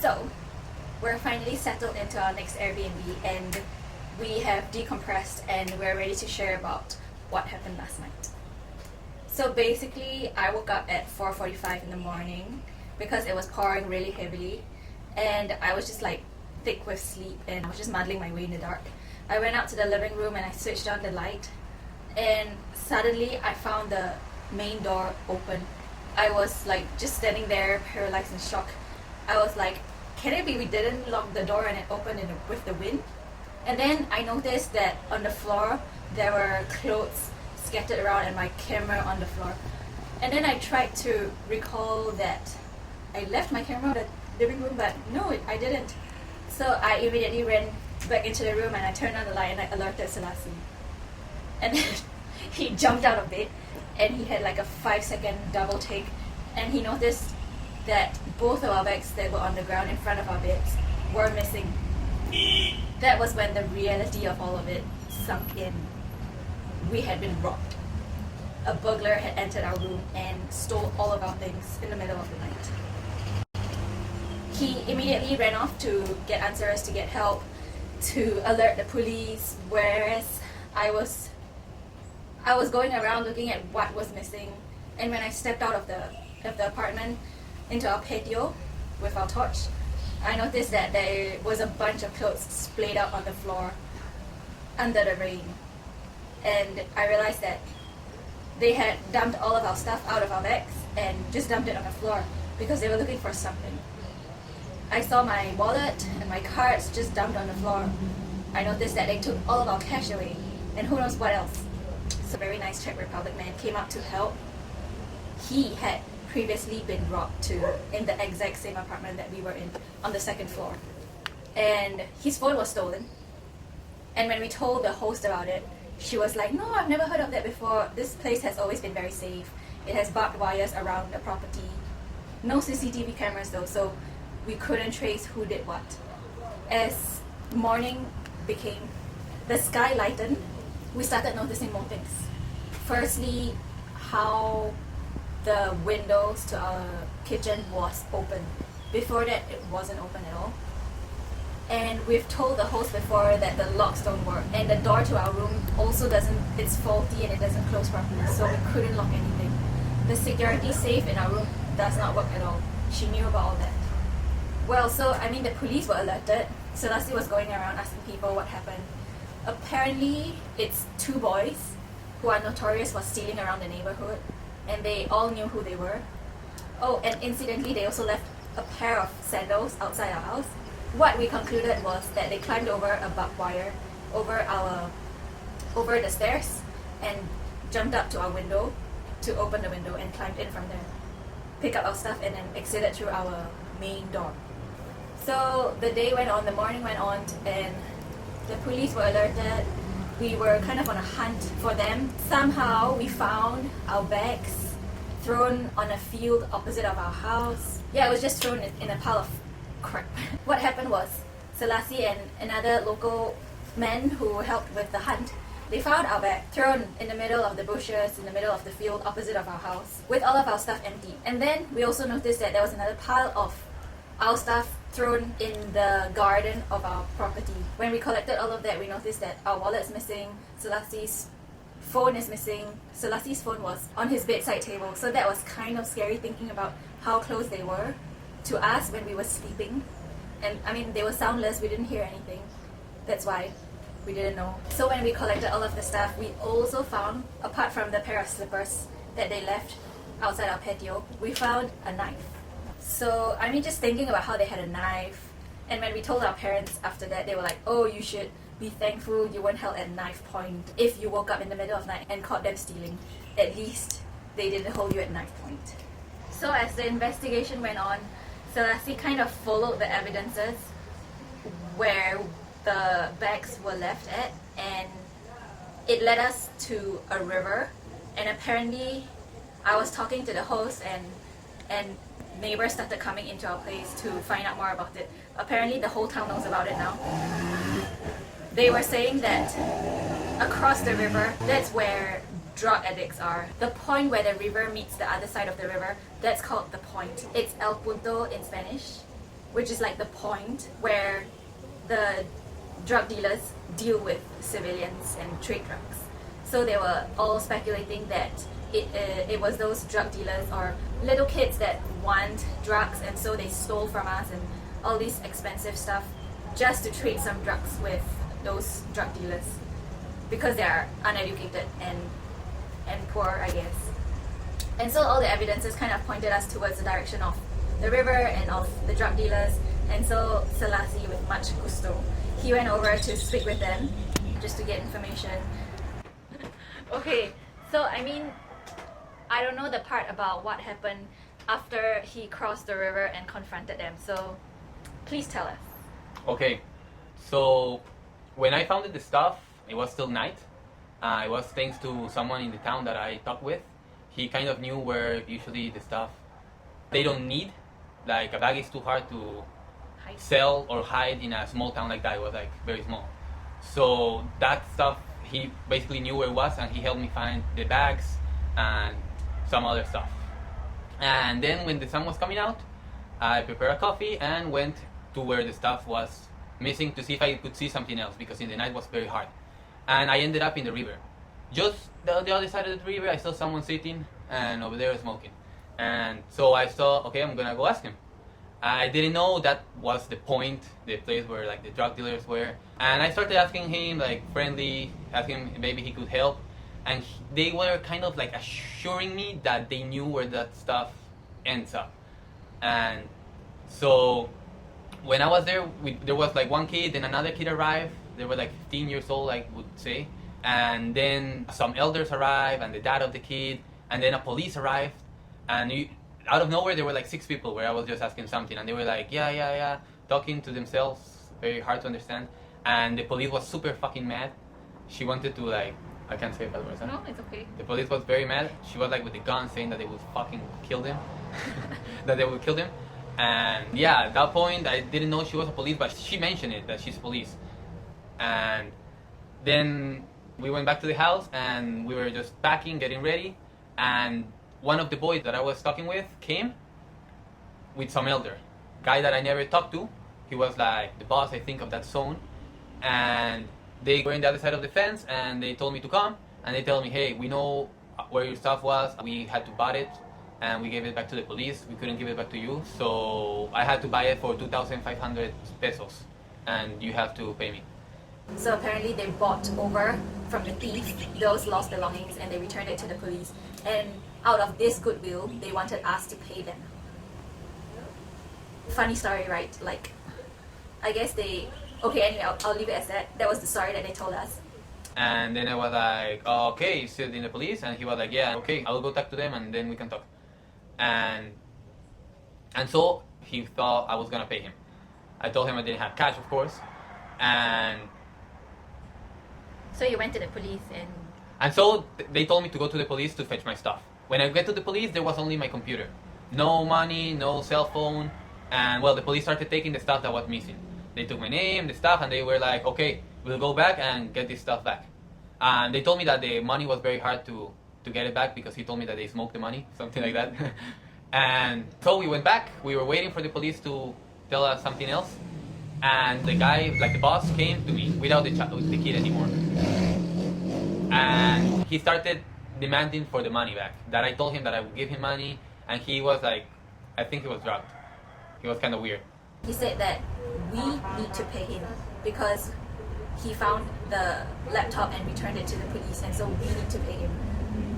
So, we're finally settled into our next Airbnb and we have decompressed and we're ready to share about what happened last night. So basically, I woke up at 4:45 in the morning because it was pouring really heavily and I was just like thick with sleep and I was just muddling my way in the dark. I went out to the living room and I switched on the light and suddenly I found the main door open. I was like just standing there paralyzed in shock. I was like, can it be we didn't lock the door and it opened with the wind? And then I noticed that on the floor there were clothes scattered around and my camera on the floor. And then I tried to recall that I left my camera in the living room, but no, I didn't. So I immediately ran back into the room and I turned on the light and I alerted Selassie. And then he jumped out of bed and he had like a 5-second double take and he noticed that both of our bags that were on the ground in front of our beds were missing. That was when the reality of all of it sunk in. We had been robbed. A burglar had entered our room and stole all of our things in the middle of the night. He immediately ran off to get answers, to get help, to alert the police, whereas I was going around looking at what was missing. And when I stepped out of the apartment into our patio with our torch, I noticed that there was a bunch of clothes splayed out on the floor under the rain. And I realized that they had dumped all of our stuff out of our bags and just dumped it on the floor because they were looking for something. I saw my wallet and my cards just dumped on the floor. I noticed that they took all of our cash away and who knows what else. So a very nice Czech Republic man came out to help. He had previously been robbed too in the exact same apartment that we were in on the second floor. And his phone was stolen. And when we told the host about it, she was like, no, I've never heard of that before. This place has always been very safe. It has barbed wires around the property. No CCTV cameras though, so we couldn't trace who did what. As morning became, the sky lightened, we started noticing more things. Firstly, how the windows to our kitchen was open. Before that, it wasn't open at all. And we've told the host before that the locks don't work and the door to our room also it's faulty and it doesn't close properly, so we couldn't lock anything. The security safe in our room does not work at all. She knew about all that. Well, so the police were alerted. Selassie was going around asking people what happened. Apparently, it's 2 boys who are notorious for stealing around the neighborhood and they all knew who they were. Oh, and incidentally, they also left a pair of sandals outside our house. What we concluded was that they climbed over a barbed wire over the stairs and jumped up to our window to open the window and climbed in from there, pick up our stuff and then exited through our main door. So the day went on, the morning went on, and the police were alerted. We were kind of on a hunt for them. Somehow we found our bags thrown on a field opposite of our house. Yeah, it was just thrown in a pile of crap. What happened was Selassie and another local man who helped with the hunt, they found our bag thrown in the middle of the bushes, in the middle of the field opposite of our house, with all of our stuff empty. And then we also noticed that there was another pile of our stuff thrown in the garden of our property. When we collected all of that, we noticed that our wallet's missing, Selassie's phone is missing. Selassie's phone was on his bedside table, so that was kind of scary thinking about how close they were to us when we were sleeping. And they were soundless, we didn't hear anything. That's why we didn't know. So when we collected all of the stuff, we also found, apart from the pair of slippers that they left outside our patio, we found a knife. So just thinking about how they had a knife, and when we told our parents after that, they were like, oh, you should be thankful you weren't held at knife point if you woke up in the middle of night and caught them stealing. At least they didn't hold you at knife point. So as the investigation went on, Selassie kind of followed the evidences where the bags were left at, and it led us to a river. And apparently I was talking to the host and neighbors started coming into our place to find out more about it. Apparently the whole town knows about it now. They were saying that across the river, that's where drug addicts are. The point where the river meets the other side of the river, that's called the point. It's El Punto in Spanish, which is like the point where the drug dealers deal with civilians and trade drugs. So they were all speculating that it was those drug dealers or little kids that want drugs, and so they stole from us and all these expensive stuff just to trade some drugs with those drug dealers because they are uneducated and poor, I guess. And so all the evidences kind of pointed us towards the direction of the river and of the drug dealers. And so Selassie, with much gusto, he went over to speak with them just to get information. Okay, so I mean, I don't know the part about what happened after he crossed the river and confronted them. So please tell us. Okay, so when I found the stuff, it was still night. It was thanks to someone in the town that I talked with. He kind of knew where usually the stuff they don't need. Like a bag is too hard to sell or hide in a small town like that. It was like very small. So that stuff, he basically knew where it was, and he helped me find the bags and some other stuff. And then when the sun was coming out, I prepared a coffee and went to where the stuff was missing to see if I could see something else, because in the night was very hard. And I ended up in the river. Just the other side of the river, I saw someone sitting and over there smoking. And so I thought, okay, I'm gonna go ask him. I didn't know that was the point, the place where like the drug dealers were. And I started asking him, like friendly, asking him maybe he could help. And they were kind of like assuring me that they knew where that stuff ends up. And so when I was there, there was like one kid, then another kid arrived. They were like 15 years old, I would say. And then some elders arrived, and the dad of the kid, and then a police arrived. And out of nowhere, there were like 6 people where I was just asking something, and they were like, yeah, talking to themselves, very hard to understand. And the police was super fucking mad. She wanted to like, I can't say bad words, huh? No, it's okay. The police was very mad. She was like with the gun saying that they would fucking kill them. That they would kill them. And yeah, at that point, I didn't know she was a police, but she mentioned it, that she's police. And then we went back to the house, and we were just packing, getting ready. And one of the boys that I was talking with came with some elder. Guy that I never talked to. He was like the boss, I think, of that zone. And they were on the other side of the fence, and they told me to come. And they told me, hey, we know where your stuff was. We had to buy it, and we gave it back to the police. We couldn't give it back to you. So I had to buy it for 2,500 pesos. And you have to pay me. So apparently they bought over from the thief those lost belongings, and they returned it to the police. And out of this goodwill, they wanted us to pay them. Funny story, right? Like, I guess they... Okay, anyway, I'll leave it as that. That was the story that they told us. And then I was like, oh, okay, you still in the police? And he was like, yeah, okay, I'll go talk to them and then we can talk. And so he thought I was gonna pay him. I told him I didn't have cash, of course. And so you went to the police and so they told me to go to the police to fetch my stuff. When I get to the police, there was only my computer. No money, no cell phone. And well, the police started taking the stuff that was missing. They took my name, the stuff, and they were like, okay, we'll go back and get this stuff back. And they told me that the money was very hard to get it back because he told me that they smoked the money, something like that. And so we went back. We were waiting for the police to tell us something else. And the guy, like the boss, came to me without the kid anymore. And he started demanding for the money back. That I told him that I would give him money, and he was like, I think he was drugged. He was kind of weird. He said that we need to pay him because he found the laptop and returned it to the police, and so we need to pay him.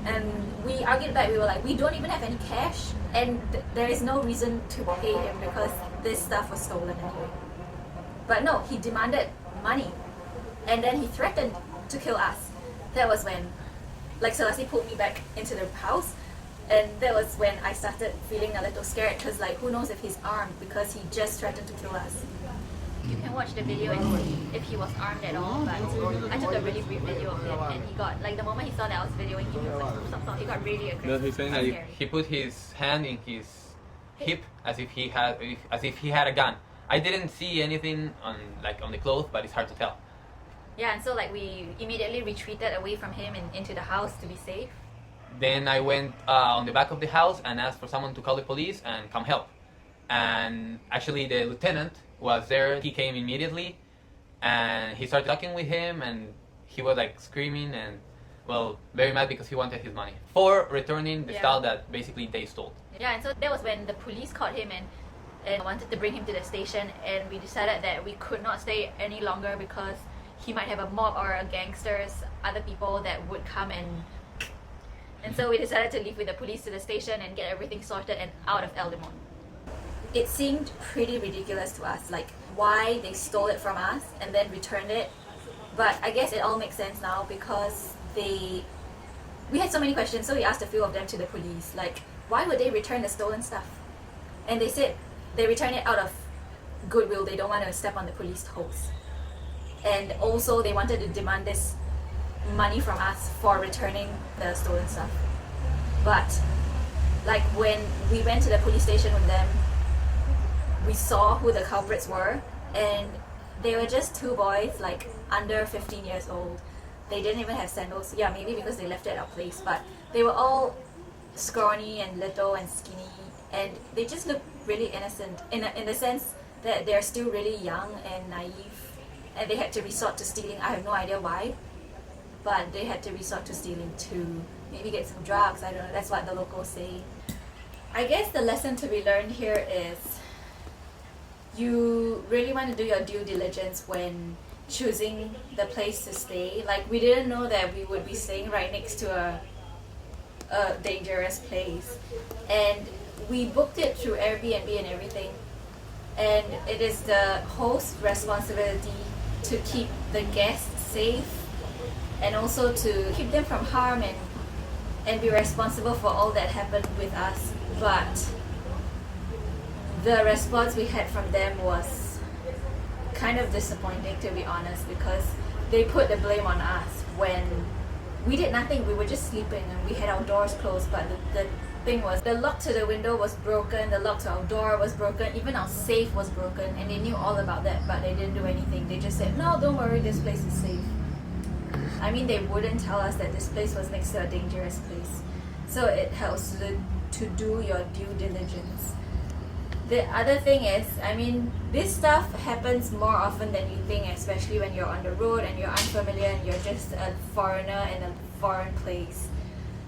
And we argued back. We were like, we don't even have any cash, and there is no reason to pay him because this stuff was stolen anyway. But no, he demanded money, and then he threatened to kill us. That was when, like, Selassie pulled me back into the house, and that was when I started feeling a little scared because, like, who knows if he's armed because he just threatened to kill us. You can watch the video and see if he was armed at all, but I took a really brief video of him, and he got, like, the moment he saw that I was videoing him, he was like, stop, he got really aggressive. No, he's saying that he put his hand in his hip as if he had a gun. I didn't see anything on the clothes, but it's hard to tell. Yeah, and so like we immediately retreated away from him and into the house to be safe. Then I went on the back of the house and asked for someone to call the police and come help. And actually the lieutenant was there. He came immediately, and he started talking with him, and he was like screaming and, well, very mad because he wanted his money for returning the style that basically they stole. Yeah, and so that was when the police caught him and wanted to bring him to the station, and we decided that we could not stay any longer because he might have a mob or a gangsters, other people that would come and so we decided to leave with the police to the station and get everything sorted and out of El Limon. It seemed pretty ridiculous to us, like why they stole it from us and then returned it. But I guess it all makes sense now because we had so many questions, so we asked a few of them to the police, like why would they return the stolen stuff? And they said they return it out of goodwill. They don't want to step on the police toes. And also they wanted to demand this money from us for returning the stolen stuff. But like when we went to the police station with them, we saw who the culprits were, and they were just two boys like under 15 years old. They didn't even have sandals. Yeah, maybe because they left it at our place, but they were all scrawny and little and skinny, and they just looked really innocent in the sense that they're still really young and naive, and they had to resort to stealing. I have no idea why, but they had to resort to stealing to maybe get some drugs. I don't know, that's what the locals say. I guess the lesson to be learned here is you really want to do your due diligence when choosing the place to stay. Like, we didn't know that we would be staying right next to a dangerous place, and we booked it through Airbnb and everything, and it is the host's responsibility to keep the guests safe and also to keep them from harm and be responsible for all that happened with us. But the response we had from them was kind of disappointing, to be honest, because they put the blame on us when we did nothing. We were just sleeping and we had our doors closed, but the thing was the lock to the window was broken, the lock to our door was broken, even our safe was broken, and they knew all about that, but they didn't do anything. They just said, no, don't worry, this place is safe. I mean, they wouldn't tell us that this place was next to a dangerous place. So it helps to do your due diligence. The other thing is, I mean, this stuff happens more often than you think, especially when you're on the road and you're unfamiliar and you're just a foreigner in a foreign place.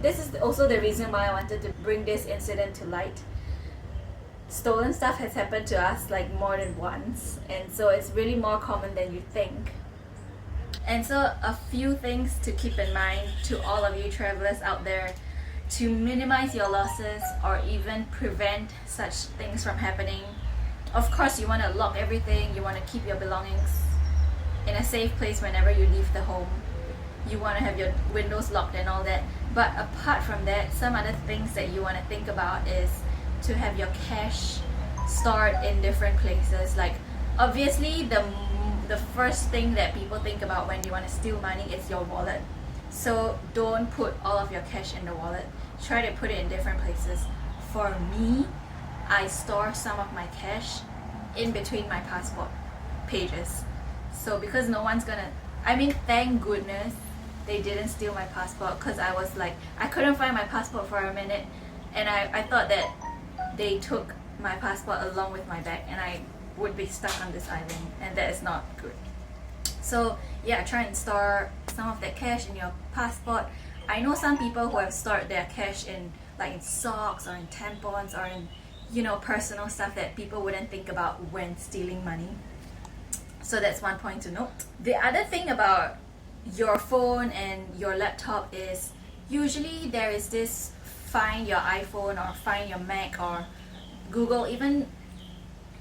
This is also the reason why I wanted to bring this incident to light. Stolen stuff has happened to us like more than once, and so it's really more common than you think. And so a few things to keep in mind to all of you travelers out there to minimize your losses or even prevent such things from happening. Of course, you want to lock everything, you want to keep your belongings in a safe place whenever you leave the home. You want to have your windows locked and all that. But apart from that, some other things that you want to think about is to have your cash stored in different places. Like, obviously the first thing that people think about when you want to steal money is your wallet. So don't put all of your cash in the wallet. Try to put it in different places. For me, I store some of my cash in between my passport pages. So because no one's gonna, I mean, thank goodness they didn't steal my passport, because I was like, I couldn't find my passport for a minute, and I thought that they took my passport along with my bag and I would be stuck on this island, and that is not good. So yeah, try and store some of that cash in your passport. I know some people who have stored their cash in like in socks or in tampons or in, you know, personal stuff that people wouldn't think about when stealing money. So that's one point to note. The other thing about your phone and your laptop is usually there is this find your iPhone or find your Mac or Google. Even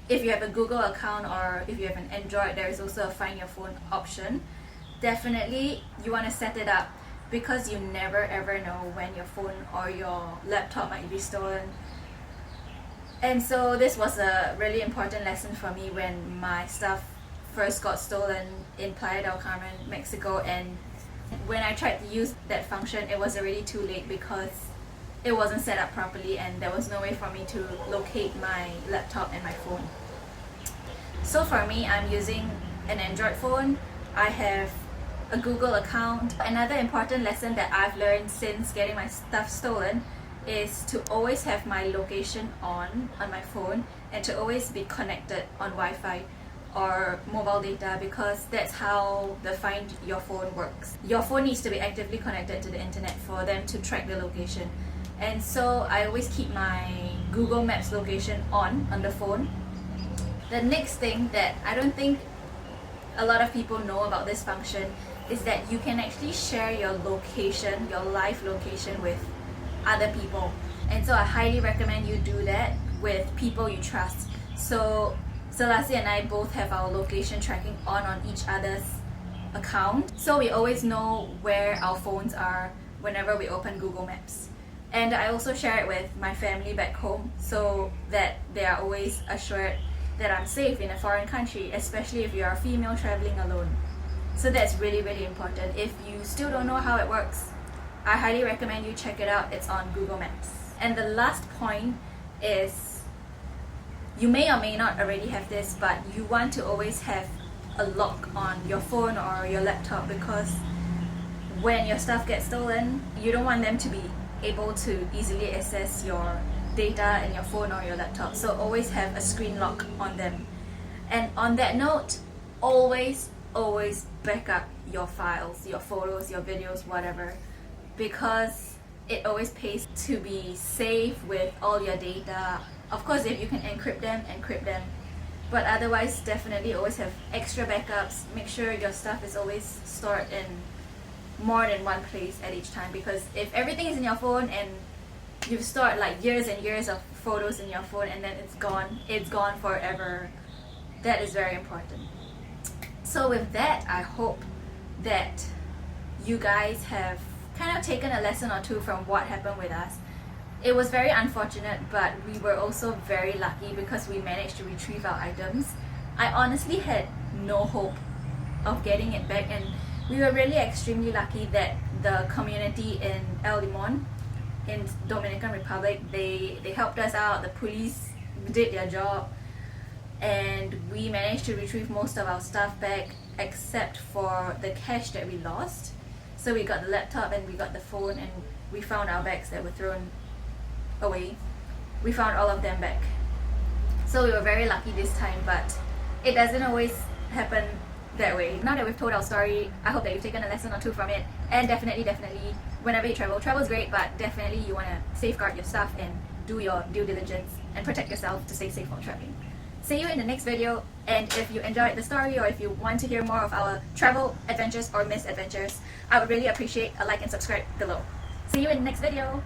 if you have a Google account or if you have an Android, there is also a find your phone option. Definitely you want to set it up, because you never ever know when your phone or your laptop might be stolen. And so this was a really important lesson for me when my stuff first got stolen in Playa del Carmen, Mexico, and when I tried to use that function, it was already too late because it wasn't set up properly and there was no way for me to locate my laptop and my phone. So for me, I'm using an Android phone. I have a Google account. Another important lesson that I've learned since getting my stuff stolen is to always have my location on my phone and to always be connected on Wi-Fi or mobile data, because that's how the Find Your Phone works. Your phone needs to be actively connected to the internet for them to track the location. And so I always keep my Google Maps location on the phone. The next thing that I don't think a lot of people know about this function is that you can actually share your location, your live location, with other people. And so I highly recommend you do that with people you trust. So Selassie and I both have our location tracking on each other's account, so we always know where our phones are whenever we open Google Maps. And I also share it with my family back home so that they are always assured that I'm safe in a foreign country, especially if you are a female traveling alone. So that's really, really important. If you still don't know how it works, I highly recommend you check it out. It's on Google Maps. And the last point is, you may or may not already have this, but you want to always have a lock on your phone or your laptop, because when your stuff gets stolen, you don't want them to be able to easily access your data in your phone or your laptop. So always have a screen lock on them. And on that note, always back up your files, your photos, your videos, whatever, because it always pays to be safe with all your data. Of course, if you can encrypt them, but otherwise definitely always have extra backups. Make sure your stuff is always stored in more than one place at each time, because if everything is in your phone and you've stored like years and years of photos in your phone and then it's gone forever, that is very important. So with that, I hope that you guys have kind of taken a lesson or two from what happened with us. It was very unfortunate, but we were also very lucky because we managed to retrieve our items. I honestly had no hope of getting it back, and we were really extremely lucky that the community in El Limon in Dominican Republic, they helped us out. The police did their job, and we managed to retrieve most of our stuff back except for the cash that we lost. So we got the laptop and we got the phone, and we found our bags that were thrown away. We found all of them back. So we were very lucky this time, but it doesn't always happen that way. Now that we've told our story, I hope that you've taken a lesson or two from it. And definitely, whenever you travel is great, but definitely you want to safeguard your stuff and do your due diligence and protect yourself to stay safe while traveling. See you in the next video, and if you enjoyed the story or if you want to hear more of our travel adventures or misadventures, I would really appreciate a like and subscribe below. See you in the next video.